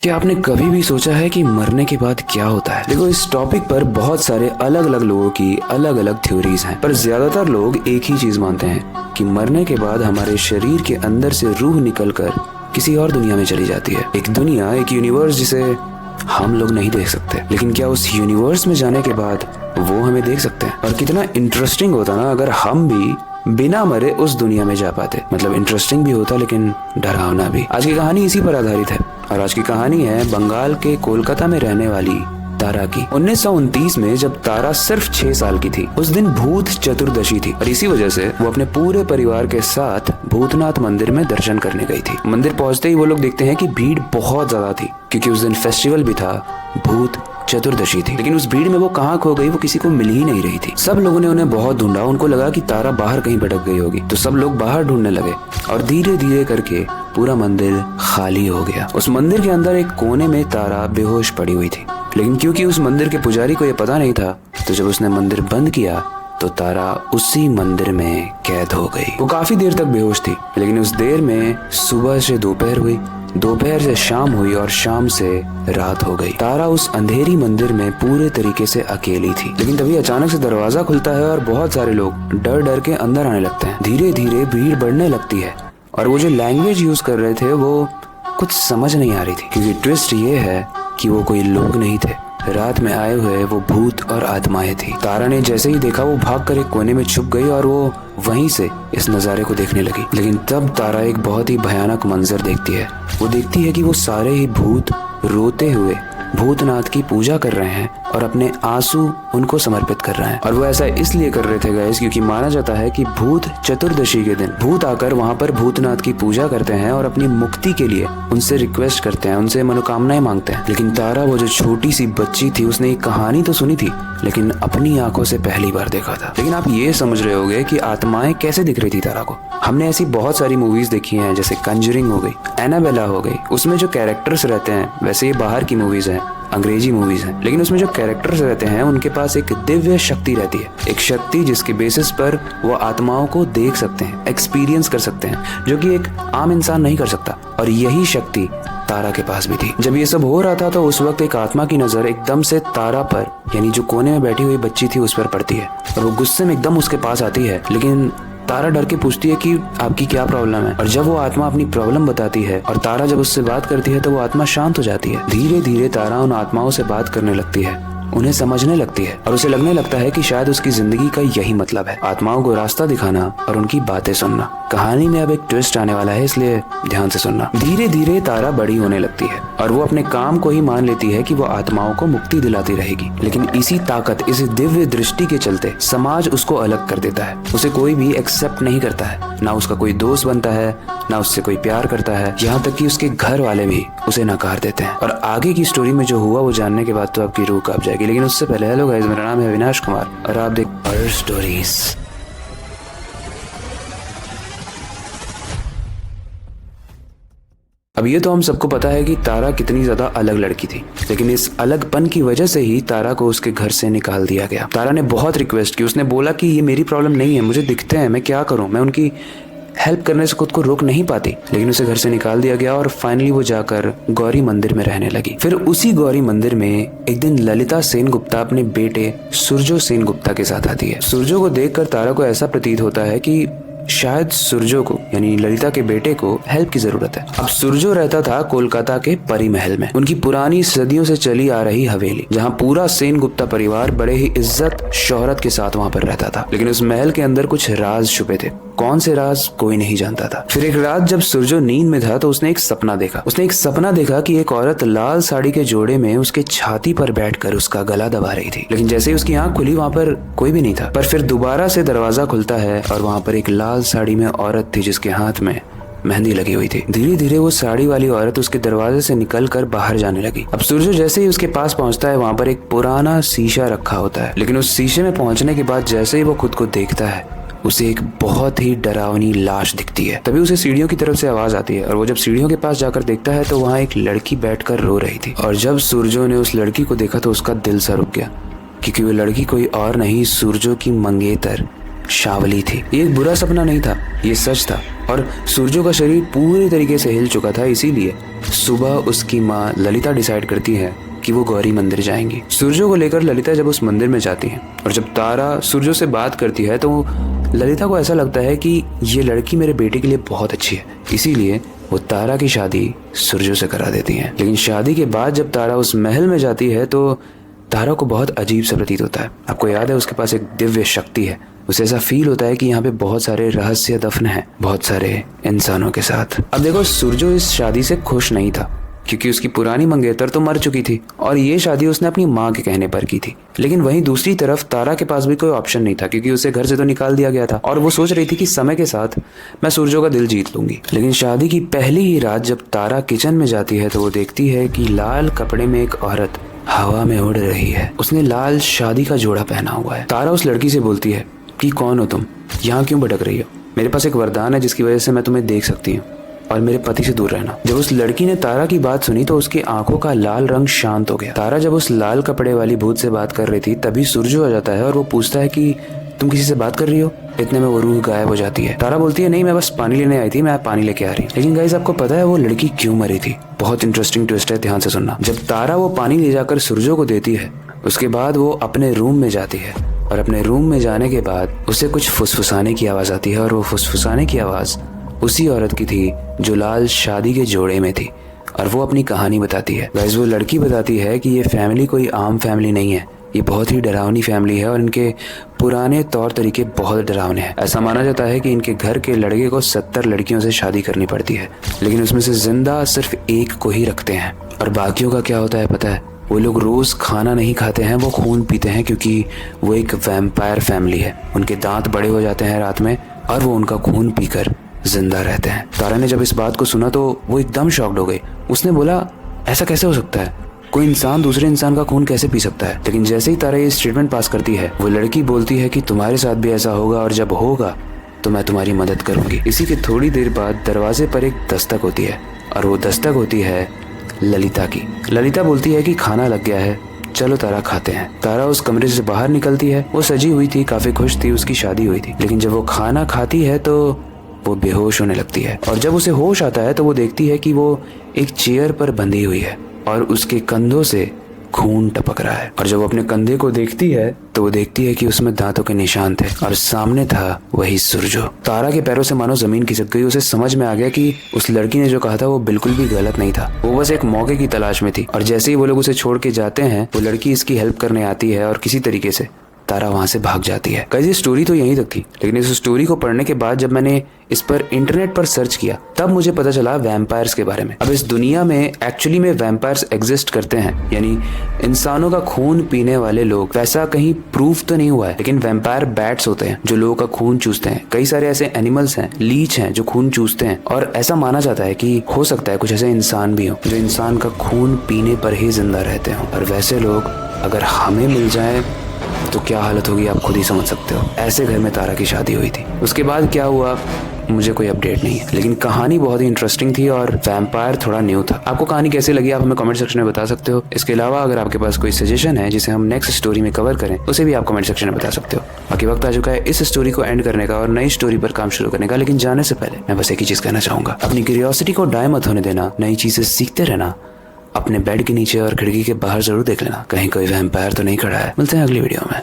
क्या आपने कभी भी सोचा है कि मरने के बाद क्या होता है? देखो, इस टॉपिक पर बहुत सारे अलग अलग लोगों की अलग अलग थ्योरीज हैं, पर ज्यादातर लोग एक ही चीज मानते हैं कि मरने के बाद हमारे शरीर के अंदर से रूह निकलकर किसी और दुनिया में चली जाती है। एक दुनिया, एक यूनिवर्स जिसे हम लोग नहीं देख सकते। लेकिन क्या उस यूनिवर्स में जाने के बाद वो हमें देख सकते हैं? और कितना इंटरेस्टिंग होता ना अगर हम भी बिना मरे उस दुनिया में जा पाते। मतलब इंटरेस्टिंग भी होता लेकिन डरावना भी। आज की कहानी इसी पर आधारित है और आज की कहानी है बंगाल के कोलकाता में रहने वाली तारा की। 1929 में जब तारा सिर्फ 6 साल की थी, उस दिन भूत चतुर्दशी थी और इसी वजह से वो अपने पूरे परिवार के साथ भूतनाथ मंदिर में दर्शन करने गई थी। मंदिर पहुंचते ही वो लोग देखते हैं कि भीड़ बहुत ज्यादा थी, क्योंकि उस दिन फेस्टिवल भी था, भूत चतुर्दशी थी। लेकिन उस भीड़ में वो कहाँ खो गई, वो किसी को मिल ही नहीं रही थी। सब लोगों ने उन्हें बहुत ढूंढा, उनको लगा कि तारा बाहर कहीं भटक गई होगी, तो सब लोग बाहर ढूंढने लगे और धीरे धीरे करके पूरा मंदिर खाली हो गया। उस मंदिर के अंदर एक कोने में तारा बेहोश पड़ी हुई थी, लेकिन क्योंकि उस मंदिर के पुजारी को यह पता नहीं था, तो जब उसने मंदिर बंद किया तो तारा उसी मंदिर में कैद हो गई। वो काफी देर तक बेहोश थी, लेकिन उस देर में सुबह से दोपहर हुई, दोपहर से शाम हुई और शाम से रात हो गई। तारा उस अंधेरी मंदिर में पूरे तरीके से अकेली थी। लेकिन तभी अचानक से दरवाजा खुलता है और बहुत सारे लोग डर डर के अंदर आने लगते हैं। धीरे धीरे भीड़ बढ़ने लगती है और वो जो लैंग्वेज यूज कर रहे थे वो कुछ समझ नहीं आ रही थी, क्योंकि ट्विस्ट ये है कि वो कोई लोग नहीं थे, रात में आए हुए वो भूत और आत्माएं थी। तारा ने जैसे ही देखा वो भागकर एक कोने में छुप गई और वो वहीं से इस नज़ारे को देखने लगी। लेकिन तब तारा एक बहुत ही भयानक मंजर देखती है। वो देखती है कि वो सारे ही भूत रोते हुए भूतनाथ की पूजा कर रहे हैं और अपने आंसू उनको समर्पित कर रहे हैं। और वो ऐसा इसलिए कर रहे थे गाइस, क्योंकि माना जाता है कि भूत चतुर्दशी के दिन भूत आकर वहां पर भूतनाथ की पूजा करते हैं और अपनी मुक्ति के लिए उनसे रिक्वेस्ट करते हैं, उनसे मनोकामनाएं मांगते हैं। लेकिन तारा, वो जो छोटी सी बच्ची थी, उसने एक कहानी तो सुनी थी लेकिन अपनी आंखों से पहली बार देखा था। लेकिन आप ये समझ रहे होंगे कि आत्माएं कैसे दिख रही थी तारा को। हमने ऐसी बहुत सारी मूवीज देखी हैं, जैसे कंजरिंग हो गई, एनाबेला हो गई। उसमें जो कैरेक्टर्स रहते हैं, वैसे ये बाहर की मूवीज हैं, अंग्रेजी मूवीज हैं, लेकिन उसमें जो कैरेक्टर्स रहते हैं उनके पास एक दिव्य शक्ति रहती है। एक शक्ति जिसके बेसिस पर वो आत्माओं को देख सकते हैं, एक्सपीरियंस कर सकते हैं, जो कि एक आम इंसान नहीं कर सकता। और यही शक्ति तारा के पास भी थी। जब ये सब हो रहा था तो उस वक्त एक आत्मा की नजर एकदम से तारा पर, यानी जो कोने में बैठी हुई बच्ची थी, उस पर पड़ती है और वो गुस्से में एकदम उसके पास आती है। लेकिन तारा डर के पूछती है कि आपकी क्या प्रॉब्लम है। और जब वो आत्मा अपनी प्रॉब्लम बताती है और तारा जब उससे बात करती है तो वो आत्मा शांत हो जाती है। धीरे धीरे तारा उन आत्माओं से बात करने लगती है, उन्हें समझने लगती है और उसे लगने लगता है कि शायद उसकी जिंदगी का यही मतलब है, आत्माओं को रास्ता दिखाना और उनकी बातें सुनना। कहानी में अब एक ट्विस्ट आने वाला है, इसलिए ध्यान से सुनना। धीरे धीरे तारा बड़ी होने लगती है और वो अपने काम को ही मान लेती है कि वो आत्माओं को मुक्ति दिलाती रहेगी। लेकिन इसी ताकत, इस दिव्य दृष्टि के चलते समाज उसको अलग कर देता है। उसे कोई भी एक्सेप्ट नहीं करता है, ना उसका कोई दोस्त बनता है, ना उससे कोई प्यार करता है, यहाँ तक कि उसके घर वाले भी उसे नकार देते हैं। और आगे की स्टोरी में जो हुआ वो जानने के बाद तो आपकी रूह कांप जाएगी। लेकिन उससे पहले, हेलो गाइस, मेरा नाम है अविनाश कुमार और आप देख हॉरर स्टोरीज। अब ये तो हम सबको पता है कि तारा कितनी ज्यादा अलग लड़की थी, लेकिन इस अलगपन की वजह से ही तारा को उसके घर से निकाल दिया गया। तारा ने बहुत रिक्वेस्ट की, उसने बोला कि ये मेरी प्रॉब्लम नहीं है, मुझे दिखते हैं, मैं क्या करूं, मैं उनकी हेल्प करने से खुद को रोक नहीं पाती। लेकिन उसे घर से निकाल दिया गया और फाइनली वो जाकर गौरी मंदिर में रहने लगी। फिर उसी गौरी मंदिर में एक दिन ललिता सेन गुप्ता अपने बेटे सुरजो सेन गुप्ता के साथ आती है। सुरजो को देखकर तारा को ऐसा प्रतीत होता है कि शायद सुरजो को, यानी ललिता के बेटे को, हेल्प की जरूरत है। अब सुरजो रहता था कोलकाता के परी महल में, उनकी पुरानी सदियों से चली आ रही हवेली, जहाँ पूरा सेन गुप्ता परिवार बड़े ही इज्जत शोहरत के साथ वहाँ पर रहता था। लेकिन उस महल के अंदर कुछ राज छुपे थे, कौन से राज कोई नहीं जानता था। फिर एक रात जब सुरजो नींद में था तो उसने एक सपना देखा कि एक औरत लाल साड़ी के जोड़े में उसके छाती पर बैठकर उसका गला दबा रही थी। लेकिन जैसे ही उसकी आंख खुली वहाँ पर कोई भी नहीं था। पर फिर दोबारा से दरवाजा खुलता है और वहाँ पर एक लाल साड़ी में औरत थी जिसके हाथ में मेहंदी लगी हुई थी। धीरे धीरे वो साड़ी वाली औरत उसके दरवाजे से निकलकर बाहर जाने लगी। अब सुरजो जैसे ही उसके पास पहुंचता है, वहाँ पर एक पुराना शीशा रखा होता है। लेकिन उस शीशे में पहुंचने के बाद जैसे ही वो खुद को देखता है, उसे एक बहुत ही डरावनी लाश दिखती है। तभी उसे सीढ़ियों की तरफ से आवाज आती है और वो जब सीढ़ियों के पास जाकर देखता है तो वहाँ एक लड़की बैठकर रो रही थी। और जब सुरजो ने उस लड़की को देखा तो उसका दिल सा रुक गया, क्योंकि वो लड़की कोई और नहीं, सुरजो की मंगेतर शावली थी। ये एक बुरा सपना नहीं था, ये सच था। और सुरजो का शरीर पूरी तरीके से हिल चुका था, इसीलिए सुबह उसकी माँ ललिता डिसाइड करती है कि वो गौरी मंदिर जाएंगी। सूर्यो को लेकर ललिता जब उस मंदिर में जाती है और जब तारा सूर्यो से बात करती है तो ललिता को ऐसा लगता है कि ये लड़की मेरे बेटे के लिए बहुत अच्छी है, इसीलिए वो तारा की शादी सूर्यो से करा देती है। लेकिन शादी के बाद जब तारा उस महल में जाती है तो तारा को बहुत अजीब सा प्रतीत होता है। आपको याद है उसके पास एक दिव्य शक्ति है। उसे ऐसा फील होता है कि यहाँ पे बहुत सारे रहस्य दफन हैं, बहुत सारे इंसानों के साथ। अब देखो सूर्यो इस शादी से खुश नहीं था क्योंकि उसकी पुरानी मंगेतर तो मर चुकी थी और ये शादी उसने अपनी माँ के कहने पर की थी। लेकिन वहीं दूसरी तरफ तारा के पास भी कोई ऑप्शन नहीं था क्योंकि उसे घर से तो निकाल दिया गया था और वो सोच रही थी कि समय के साथ मैं सूर्यो का दिल जीत लूंगी। लेकिन शादी की पहली ही रात जब तारा किचन में जाती है तो वो देखती है कि लाल कपड़े में एक औरत हवा में उड़ रही है। उसने लाल शादी का जोड़ा पहना हुआ है। तारा उस लड़की से बोलती है कि कौन हो तुम, यहाँ क्यों भटक रही हो? मेरे पास एक वरदान है जिसकी वजह से मैं तुम्हें देख सकती हूँ और मेरे पति से दूर रहना। जब उस लड़की ने तारा की बात सुनी तो उसकी आंखों का लाल रंग शांत हो गया। तारा जब उस लाल कपड़े वाली भूत से बात कर रही थी तभी सूर्यो आ जाता है और वो पूछता है कि तुम किसी से बात कर रही हो? इतने में वो रूह गायब हो जाती है। तारा बोलती है नहीं, मैं बस पानी लेने आई थी, मैं पानी लेके आ रही। लेकिन गाइस आपको पता है वो लड़की क्यों मरी थी? बहुत इंटरेस्टिंग ट्विस्ट है, ध्यान से सुनना। जब तारा वो पानी ले जाकर सूर्यो को देती है उसके बाद वो अपने रूम में जाती है और अपने रूम में जाने के बाद उसे कुछ फुसफुसाने की आवाज आती है और वो फुसफुसाने की आवाज उसी औरत की थी जो लाल शादी के जोड़े में थी और वो अपनी कहानी बताती है। गाइस वो लड़की बताती है कि ये फैमिली कोई आम फैमिली नहीं है, ये बहुत ही डरावनी फैमिली है और इनके पुराने तौर तरीके बहुत डरावने हैं। ऐसा माना जाता है कि इनके घर के लड़के को 70 लड़कियों से शादी करनी पड़ती है लेकिन उसमें से जिंदा सिर्फ एक को ही रखते हैं। और बाकियों का क्या होता है पता है? वो लोग रोज खाना नहीं खाते हैं, वो खून पीते हैं क्योंकि वो एक वैम्पायर फैमिली है। उनके दांत बड़े हो जाते हैं रात में और वो उनका खून पीकर जिंदा रहते हैं। तारा ने जब इस बात को सुना तो वो एकदम शॉक्ड हो गई। उसने बोला ऐसा कैसे हो सकता है? कोई इंसान दूसरे इंसान का खून कैसे पी सकता है? लेकिन जैसे ही तारा ये स्टेटमेंट पास करती है वो लड़की बोलती है कि तुम्हारे साथ भी ऐसा होगा और जब होगा तो मैं तुम्हारी मदद करूंगी। इसी के थोड़ी देर बाद दरवाजे पर एक दस्तक होती है और वो दस्तक होती है ललिता की। ललिता बोलती है कि खाना लग गया है, चलो तारा खाते हैं। तारा उस कमरे से बाहर निकलती है। वो सजी हुई थी, काफी खुश थी, उसकी शादी हुई थी। लेकिन जब वो खाना खाती है तो वो बेहोश होने लगती है और जब उसे होश आता है तो वो देखती है कि वो एक चेयर पर बंधी हुई है और उसके कंधों से खून टपक रहा है। और जब वो अपने कंधे को देखती है तो वो देखती है कि उसमें दांतों के निशान थे और सामने था वही सूर्यो। तारा के पैरों से मानो जमीन खिसक गई। उसे समझ में आ गया कि उस लड़की ने जो कहा था वो बिल्कुल भी गलत नहीं था, वो बस एक मौके की तलाश में थी। और जैसे ही वो लोग उसे छोड़ के जाते हैं वो लड़की इसकी हेल्प करने आती है और किसी तरीके से तारा वहां से भाग जाती है। गाइस ये स्टोरी तो यहीं तक थी, लेकिन इस स्टोरी को पढ़ने के बाद जब मैंने इस पर इंटरनेट पर सर्च किया तब मुझे पता चला वैम्पायर्स के बारे में। अब इस दुनिया में एक्चुअली में वैम्पायर्स एग्जिस्ट करते हैं, यानी इंसानों का खून पीने वाले लोग। वैसा कहीं प्रूफ तो नहीं हुआ है, लेकिन वैम्पायर बैट्स होते हैं जो लोगों का खून चूसते हैं। कई सारे ऐसे एनिमल्स हैं, लीच हैं जो खून चूसते हैं और ऐसा माना जाता है कि हो सकता है कुछ ऐसे इंसान भी हो जो इंसान का खून पीने पर ही जिंदा रहते हो। और वैसे लोग अगर हमें मिल जाए तो क्या हालत होगी आप खुद ही समझ सकते हो। ऐसे घर में तारा की शादी हुई थी। उसके बाद क्या हुआ मुझे कोई अपडेट नहीं है, लेकिन कहानी बहुत ही इंटरेस्टिंग थी और वैम्पायर थोड़ा न्यू था। आपको कहानी कैसी लगी आप हमें कमेंट सेक्शन में बता सकते हो। इसके अलावा अगर आपके पास कोई सजेशन है जिसे हम नेक्स्ट स्टोरी में कवर करें उसे भी आप कमेंट सेक्शन में बता सकते हो। बाकी वक्त आ चुका है इस स्टोरी को एंड करने का और नई स्टोरी पर काम शुरू करने का। लेकिन जाने से पहले मैं बस एक ही चीज कहना चाहूंगा, अपनी क्यूरियोसिटी को डाय मत होने देना, नई चीजें सीखते रहना। अपने बेड के नीचे और खिड़की के बाहर जरूर देख लेना कहीं कोई वैम्पायर तो नहीं खड़ा है। मिलते हैं अगली वीडियो में।